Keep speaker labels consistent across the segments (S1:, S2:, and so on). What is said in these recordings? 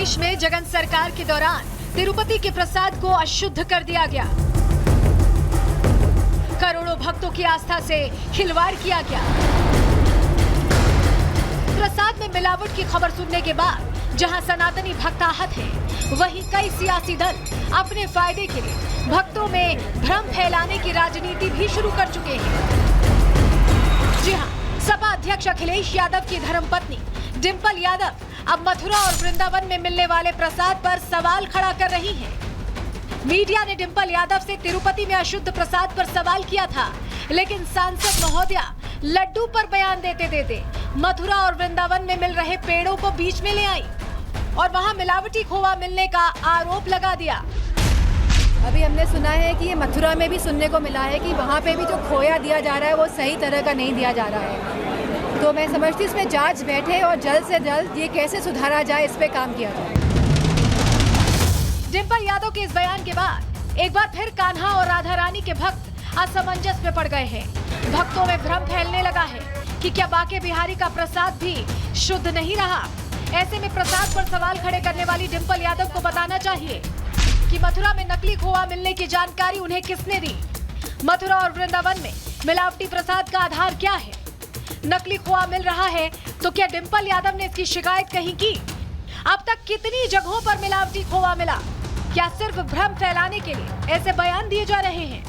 S1: प्रदेश में जगन सरकार के दौरान तिरुपति के प्रसाद को अशुद्ध कर दिया गया। करोड़ों भक्तों की आस्था से खिलवाड़ किया गया। प्रसाद में मिलावट की खबर सुनने के बाद जहां सनातनी भक्त आहत हैं, वहीं कई सियासी दल अपने फायदे के लिए भक्तों में भ्रम फैलाने की राजनीति भी शुरू कर चुके हैं। जी हां, सपा अध्यक्ष अखिलेश यादव की धर्मपत्नी डिंपल यादव अब मथुरा और वृंदावन में मिलने वाले प्रसाद पर सवाल खड़ा कर रही हैं। मीडिया ने डिंपल यादव से तिरुपति में अशुद्ध प्रसाद पर सवाल किया था, लेकिन सांसद महोदया लड्डू पर बयान देते देते मथुरा और वृंदावन में मिल रहे पेड़ों को बीच में ले आई और वहां मिलावटी खोवा मिलने का आरोप लगा दिया।
S2: अभी हमने सुना है कि ये मथुरा में भी सुनने को मिला है कि वहाँ पे भी जो खोया दिया जा रहा है वो सही तरह का नहीं दिया जा रहा है। तो मैं समझती हूँ इसमें जांच बैठे और जल्द से जल्द ये कैसे सुधारा जाए, इस पे काम किया जाए।
S1: डिंपल यादव के इस बयान के बाद एक बार फिर कान्हा और राधा रानी के भक्त असमंजस में पड़ गए हैं। भक्तों में भ्रम फैलने लगा है कि क्या बांके बिहारी का प्रसाद भी शुद्ध नहीं रहा। ऐसे में प्रसाद पर सवाल खड़े करने वाली डिंपल यादव को बताना चाहिए कि मथुरा में नकली खोआ मिलने की जानकारी उन्हें किसने दी। मथुरा और वृंदावन में मिलावटी प्रसाद का आधार क्या है। नकली खोआ मिल रहा है तो क्या डिंपल यादव ने इसकी शिकायत कहीं की। अब तक कितनी जगहों पर मिलावटी खोआ मिला। क्या सिर्फ भ्रम फैलाने के लिए ऐसे बयान दिए जा रहे हैं।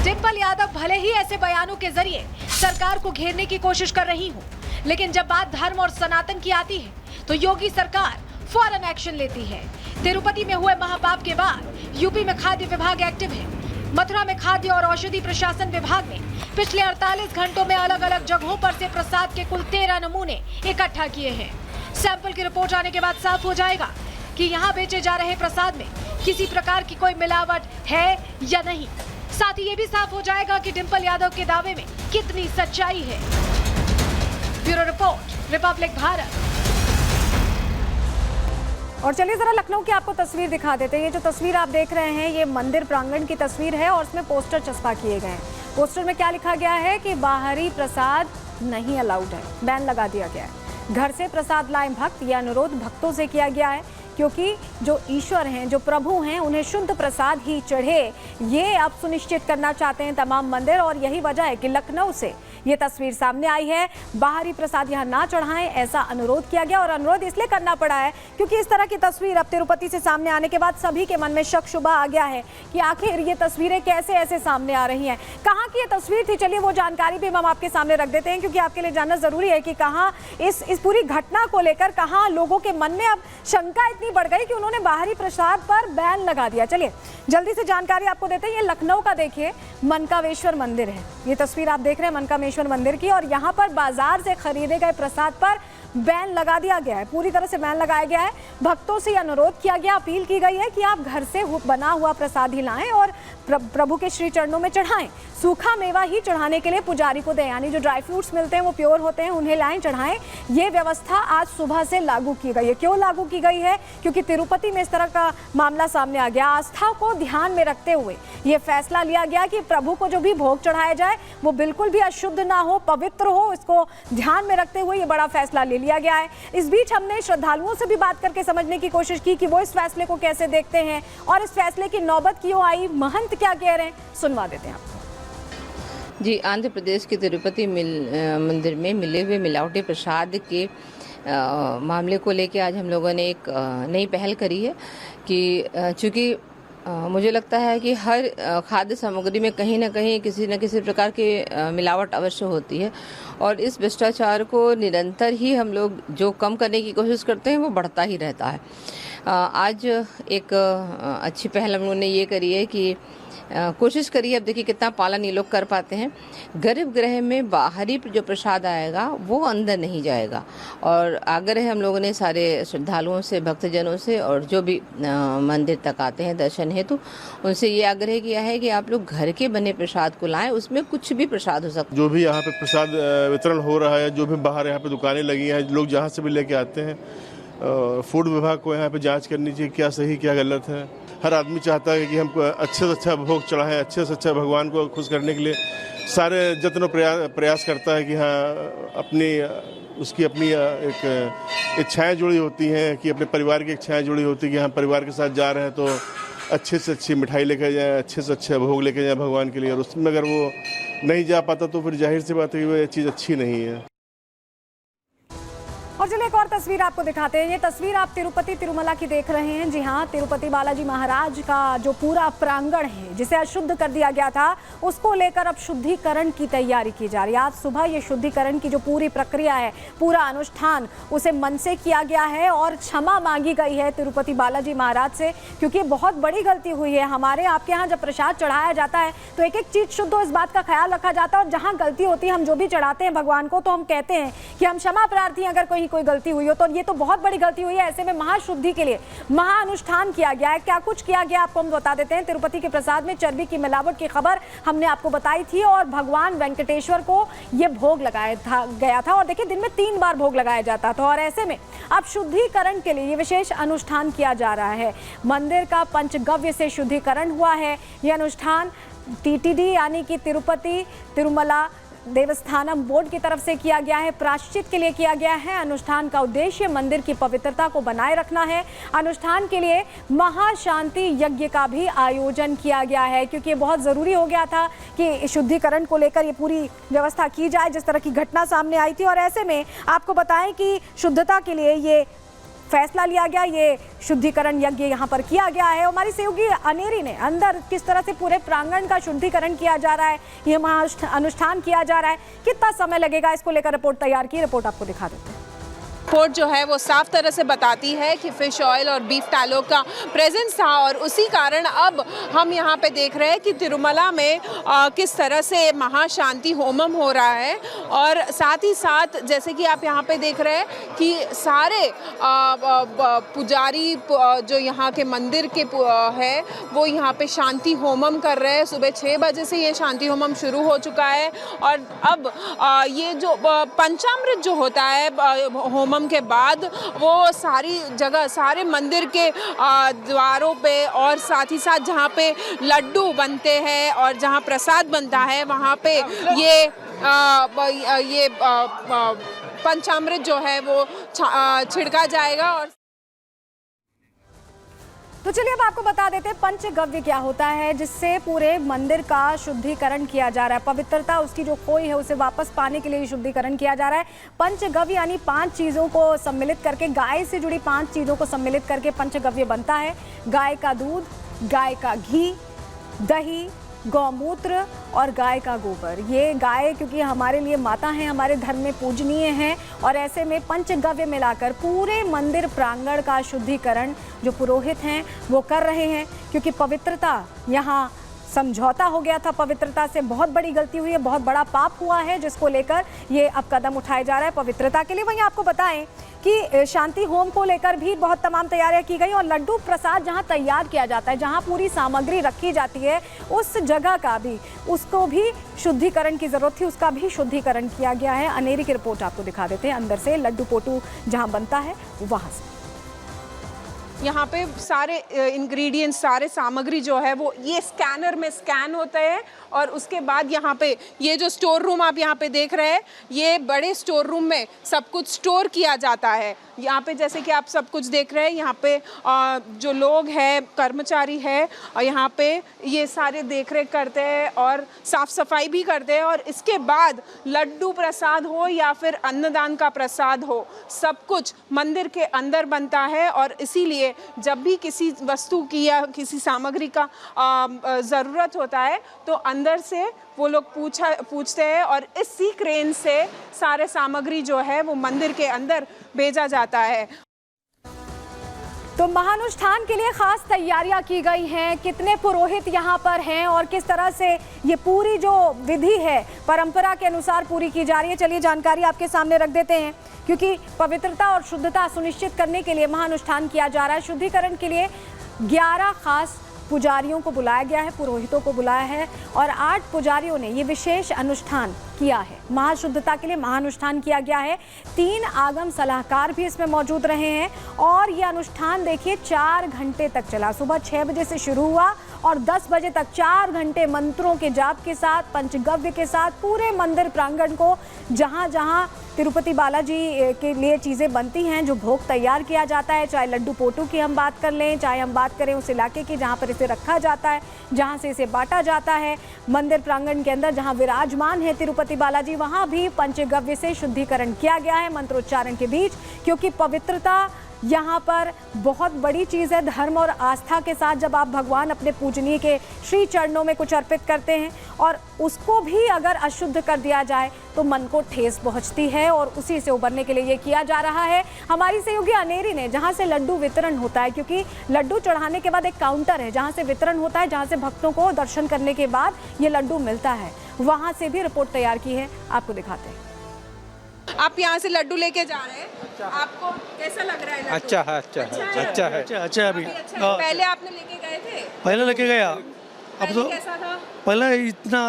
S1: डिंपल यादव भले ही ऐसे बयानों के जरिए सरकार को घेरने की कोशिश कर रही हो, लेकिन जब बात धर्म और सनातन की आती है तो योगी सरकार फौरन एक्शन लेती है। तिरुपति में हुए महापाप के बाद यूपी में खाद्य विभाग एक्टिव है। मथुरा में खाद्य और औषधि प्रशासन विभाग ने पिछले 48 घंटों में अलग अलग जगहों पर से प्रसाद के कुल 13 नमूने इकट्ठा किए हैं। सैंपल की रिपोर्ट आने के बाद साफ हो जाएगा कि यहाँ बेचे जा रहे प्रसाद में किसी प्रकार की कोई मिलावट है या नहीं। साथ ही ये भी साफ हो जाएगा कि डिंपल यादव के दावे में कितनी सच्चाई है। Bureau report, Republic Bharat.
S2: और चलिए जरा लखनऊ की आपको तस्वीर दिखा देते हैं। ये जो तस्वीर आप देख रहे हैं ये मंदिर प्रांगण की तस्वीर है और इसमें पोस्टर चस्पा किए गए हैं। पोस्टर में क्या लिखा गया है कि बाहरी प्रसाद नहीं अलाउड है, बैन लगा दिया गया है। घर से प्रसाद लाएं भक्त, ये अनुरोध भक्तों से किया गया है क्योंकि जो ईश्वर हैं, जो प्रभु हैं, उन्हें शुद्ध प्रसाद ही चढ़े, ये अब सुनिश्चित करना चाहते हैं तमाम मंदिर। और यही वजह है कि लखनऊ से ये तस्वीर सामने आई है। बाहरी प्रसाद यहाँ ना चढ़ाएं, ऐसा अनुरोध किया गया। और अनुरोध इसलिए करना पड़ा है क्योंकि इस तरह की तस्वीर अब तिरुपति से सामने आने के बाद सभी के मन में शक शुबा आ गया है कि आखिर ये तस्वीरें कैसे ऐसे सामने आ रही हैं। कहाँ की ये तस्वीर थी, चलिए वो जानकारी भी हम आपके सामने रख देते हैं क्योंकि आपके लिए जानना जरूरी है कि कहाँ इस पूरी घटना को लेकर कहाँ लोगों के मन में अब शंका इतनी बढ़ गई कि उन्होंने बाहरी प्रसाद पर बैन लगा दिया। चलिए जल्दी से जानकारी आपको देते हैं। ये लखनऊ का देखिए मनकामेश्वर मंदिर है। ये तस्वीर आप देख रहे हैं मनकामेश्वर मंदिर की और यहाँ पर बाजार से खरीदे गए प्रसाद पर बैन लगा दिया गया है। पूरी तरह से बैन लगाया गया है। भक्तों से अनुरोध किया गया, अपील की गई है कि आप घर से बना हुआ प्रसाद ही लाएं और प्रभु के श्री चरणों में चढ़ाएं। सूखा मेवा ही चढ़ाने के लिए पुजारी को दें, यानी जो ड्राई फ्रूट्स मिलते हैं वो प्योर होते हैं, उन्हें लाएं, चढ़ाएं। ये व्यवस्था आज सुबह से लागू की गई है। क्यों लागू की गई है? क्योंकि तिरुपति में इस तरह का मामला सामने आ गया। आस्था को ध्यान में रखते हुए ये फैसला लिया गया कि प्रभु को जो भी भोग चढ़ाया जाए वो बिल्कुल भी अशुद्ध ना हो, पवित्र हो। इसको ध्यान में रखते हुए ये बड़ा फैसला ले लिया गया है। इस बीच हमने श्रद्धालुओं से भी बात करके समझने की कोशिश की कि वो इस फैसले को कैसे देखते हैं और इस फैसले की नौबत क्यों आई, महंत क्या कह रहे हैं, सुनवा देते हैं आपको।
S3: जी, आंध्र प्रदेश के तिरुपति मंदिर में मिले हुए मिलावटी प्रसाद के मामले को लेकर आज हम लोगों ने एक नई पहल करी है कि चूँकि मुझे लगता है कि हर खाद्य सामग्री में कहीं ना कहीं किसी न किसी प्रकार की मिलावट अवश्य होती है और इस भ्रष्टाचार को निरंतर ही हम लोग जो कम करने की कोशिश करते हैं वो बढ़ता ही रहता है। आज एक अच्छी पहल हम लोगों ने ये करी है कि कोशिश करिए, अब देखिए कितना पालन ये लोग कर पाते हैं। गर्भगृह में बाहरी जो प्रसाद आएगा वो अंदर नहीं जाएगा और आग्रह हम लोगों ने सारे श्रद्धालुओं से, भक्तजनों से और जो भी मंदिर तक आते हैं दर्शन हेतु, उनसे ये आग्रह किया है कि आप लोग घर के बने प्रसाद को लाएं। उसमें कुछ भी प्रसाद हो सकता है।
S4: जो भी यहाँ पे प्रसाद वितरण हो रहा है, जो भी बाहर यहाँ पे दुकानें लगी हैं, लोग जहाँ से भी लेके आते हैं, फूड विभाग को यहाँ पे जांच करनी चाहिए क्या सही क्या गलत है। हर आदमी चाहता है कि हम अच्छे से अच्छा भोग चढ़ाएं, अच्छे से अच्छा भगवान को खुश करने के लिए सारे जत्न प्रयास करता है कि हाँ उसकी अपनी एक इच्छाएं जुड़ी होती हैं कि अपने परिवार की इच्छाएं जुड़ी होती हैं कि हम परिवार के साथ जा रहे हैं तो अच्छे से अच्छी मिठाई लेकर जाएं, अच्छे से अच्छा भोग लेकर जाएं भगवान के लिए। और उसमें अगर वो नहीं जा पाता तो फिर जाहिर सी बात है कि वो चीज़ अच्छी नहीं है।
S2: और चलिए एक और तस्वीर आपको दिखाते हैं। ये तस्वीर आप तिरुपति तिरुमला की देख रहे हैं। जी हाँ, तिरुपति बालाजी महाराज का जो पूरा प्रांगण है जिसे अशुद्ध कर दिया गया था, उसको लेकर अब शुद्धिकरण की तैयारी की जा रही है। आज सुबह ये शुद्धिकरण की जो पूरी प्रक्रिया है, पूरा अनुष्ठान, उसे मन से किया गया है और क्षमा मांगी गई है तिरुपति बालाजी महाराज से, क्योंकि बहुत बड़ी गलती हुई है। हमारे आपके यहाँ जब प्रसाद चढ़ाया जाता है तो एक एक चीज़ शुद्ध हो, इस बात का ख्याल रखा जाता है। और जहाँ गलती होती है, हम जो भी चढ़ाते हैं भगवान को, तो हम कहते हैं कि हम क्षमा प्रार्थी, अगर कोई गलती हुई हो तो। ये तो बहुत बड़ी गलती हुई है। ऐसे में महाशुद्धि के लिए महाअनुष्ठान किया गया है। क्या कुछ किया गया आपको हम बता देते हैं। तिरुपति के प्रसाद में चर्बी की मिलावट की खबर हमने आपको बताई थी और भगवान वेंकटेश्वर को ये भोग लगाया गया था। और देखिए, दिन में 3 बार भोग लगाया जाता था। और ऐसे में अब शुद्धिकरण के लिए ये विशेष अनुष्ठान किया जा रहा है। मंदिर का पंचगव्य से शुद्धिकरण हुआ है। ये अनुष्ठान TTD यानी कि तिरुपति तिरुमला देवस्थानम बोर्ड की तरफ से किया गया है। प्रायश्चित के लिए किया गया है। अनुष्ठान का उद्देश्य मंदिर की पवित्रता को बनाए रखना है। अनुष्ठान के लिए महाशांति यज्ञ का भी आयोजन किया गया है, क्योंकि ये बहुत ज़रूरी हो गया था कि शुद्धिकरण को लेकर ये पूरी व्यवस्था की जाए, जिस तरह की घटना सामने आई थी। और ऐसे में आपको बताएं कि शुद्धता के लिए ये फैसला लिया गया, ये शुद्धिकरण यज्ञ यहाँ पर किया गया है। हमारी सहयोगी अनेरी ने अंदर किस तरह से पूरे प्रांगण का शुद्धिकरण किया जा रहा है, ये अनुष्ठान किया जा रहा है, कितना समय लगेगा, इसको लेकर रिपोर्ट तैयार की। रिपोर्ट आपको दिखा देते हैं।
S5: रिपोर्ट जो है वो साफ तरह से बताती है कि फिश ऑयल और बीफ टैलो का प्रेजेंस था और उसी कारण अब हम यहाँ पे देख रहे हैं कि तिरुमला में किस तरह से महाशांति होमम हो रहा है। और साथ ही साथ जैसे कि आप यहाँ पे देख रहे हैं कि सारे पुजारी जो यहाँ के मंदिर के है वो यहाँ पे शांति होमम कर रहे हैं। सुबह 6 बजे से ये शांति होमम शुरू हो चुका है और अब ये जो पंचामृत जो होता है होमम के बाद वो सारी जगह, सारे मंदिर के द्वारों पे और साथ ही साथ जहाँ पे लड्डू बनते हैं और जहाँ प्रसाद बनता है वहाँ पे ये पंचामृत जो है वो छिड़का जाएगा। और
S2: तो चलिए अब आपको बता देते हैं पंचगव्य क्या होता है, जिससे पूरे मंदिर का शुद्धिकरण किया जा रहा है। पवित्रता उसकी जो खोई है उसे वापस पाने के लिए शुद्धिकरण किया जा रहा है। पंचगव्य यानी 5 चीज़ों को सम्मिलित करके, गाय से जुड़ी 5 चीज़ों को सम्मिलित करके पंचगव्य बनता है। गाय का दूध, गाय का घी, दही, गौमूत्र और गाय का गोबर। ये गाय क्योंकि हमारे लिए माता हैं, हमारे धर्म में पूजनीय हैं और ऐसे में पंचगव्य मिलाकर पूरे मंदिर प्रांगण का शुद्धिकरण जो पुरोहित हैं वो कर रहे हैं, क्योंकि पवित्रता यहाँ समझौता हो गया था। पवित्रता से बहुत बड़ी गलती हुई है, बहुत बड़ा पाप हुआ है, जिसको लेकर ये अब कदम उठाया जा रहा है पवित्रता के लिए। वहीं आपको बताएं कि शांति होम को लेकर भी बहुत तमाम तैयारियां की गई और लड्डू प्रसाद जहां तैयार किया जाता है, जहां पूरी सामग्री रखी जाती है, उस जगह का भी, उसको भी शुद्धिकरण की जरूरत थी, उसका भी शुद्धिकरण किया गया है। अनेरी की रिपोर्ट आपको दिखा देते हैं अंदर से, लड्डू पोटू जहां बनता है वहां से।
S5: यहाँ पे सारे इंग्रेडिएंट्स, सारे सामग्री जो है वो ये स्कैनर में स्कैन होते हैं और उसके बाद यहाँ पे ये जो स्टोर रूम आप यहाँ पे देख रहे हैं, ये बड़े स्टोर रूम में सब कुछ स्टोर किया जाता है। यहाँ पे जैसे कि आप सब कुछ देख रहे हैं, यहाँ पे जो लोग हैं, कर्मचारी है, और यहाँ पे ये सारे देख रेख करते हैं और साफ सफाई भी करते हैं। और इसके बाद लड्डू प्रसाद हो या फिर अन्नदान का प्रसाद हो, सब कुछ मंदिर के अंदर बनता है। और इसीलिए जब भी किसी वस्तु की या किसी सामग्री का ज़रूरत होता है तो अंदर से वो लोग पूछते हैं और इसी क्रेन से सारे सामग्री जो है वो मंदिर के अंदर भेजा जाता है।
S2: तो महानुष्ठान के लिए खास तैयारियां की गई हैं। कितने पुरोहित यहाँ पर हैं और किस तरह से ये पूरी जो विधि है परंपरा के अनुसार पूरी की जा रही है, चलिए जानकारी आपके सामने रख देते हैं। क्योंकि पवित्रता और शुद्धता सुनिश्चित करने के लिए महानुष्ठान किया जा रहा है। शुद्धिकरण के लिए 11 खास पुजारियों को बुलाया गया है, पुरोहितों को बुलाया है और 8 पुजारियों ने ये विशेष अनुष्ठान किया है। महाशुद्धता के लिए महानुष्ठान किया गया है। 3 आगम सलाहकार भी इसमें मौजूद रहे हैं और ये अनुष्ठान देखिए 4 घंटे तक चला। सुबह 6 बजे से शुरू हुआ और 10 बजे तक 4 घंटे मंत्रों के जाप के साथ, पंचगव्य के साथ पूरे मंदिर प्रांगण को जहां जहां तिरुपति बालाजी के लिए चीज़ें बनती हैं, जो भोग तैयार किया जाता है, चाहे लड्डू पोटू की हम बात कर लें, चाहे हम बात करें उस इलाके की जहां पर इसे रखा जाता है, जहां से इसे बांटा जाता है, मंदिर प्रांगण के अंदर जहां विराजमान है तिरुपति बालाजी, वहां भी पंचगव्य से शुद्धिकरण किया गया है मंत्रोच्चारण के बीच, क्योंकि पवित्रता यहाँ पर बहुत बड़ी चीज़ है। धर्म और आस्था के साथ जब आप भगवान अपने पूजनीय के श्री चरणों में कुछ अर्पित करते हैं और उसको भी अगर अशुद्ध कर दिया जाए तो मन को ठेस पहुँचती है और उसी से उबरने के लिए ये किया जा रहा है। हमारी सहयोगी अनेरी ने, जहाँ से लड्डू वितरण होता है, क्योंकि लड्डू चढ़ाने के बाद एक काउंटर है जहाँ से वितरण होता है, जहाँ से भक्तों को दर्शन करने के बाद ये लड्डू मिलता है, वहाँ से भी रिपोर्ट तैयार की है, आपको दिखाते हैं।
S5: आप यहाँ से लड्डू लेके जा रहे हैं, आपको कैसा लग रहा है लड्डू?
S6: अच्छा है, अच्छा है, अच्छा है अभी।
S5: अच्छा है। पहले आपने लेके गए थे?
S6: पहले लेके गया, अब
S5: पहले
S6: तो
S5: कैसा था?
S6: पहले इतना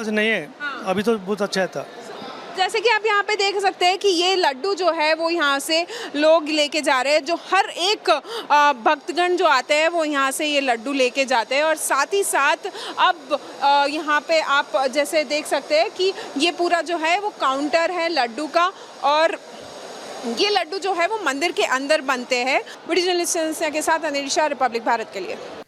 S6: नहीं है, अभी तो बहुत अच्छा था।
S5: जैसे कि आप यहाँ पे देख सकते हैं कि ये लड्डू जो है वो यहाँ से लोग लेके जा रहे हैं, जो हर एक भक्तगण जो आते हैं वो यहाँ से ये लड्डू लेके जाते हैं। और साथ ही साथ अब यहाँ पे आप जैसे देख सकते हैं कि ये पूरा जो है वो काउंटर है लड्डू का, और ये लड्डू जो है वो मंदिर के अंदर बनते हैं। वीडियो जर्नलिस्ट के साथ अनिल शाह, रिपब्लिक भारत के लिए।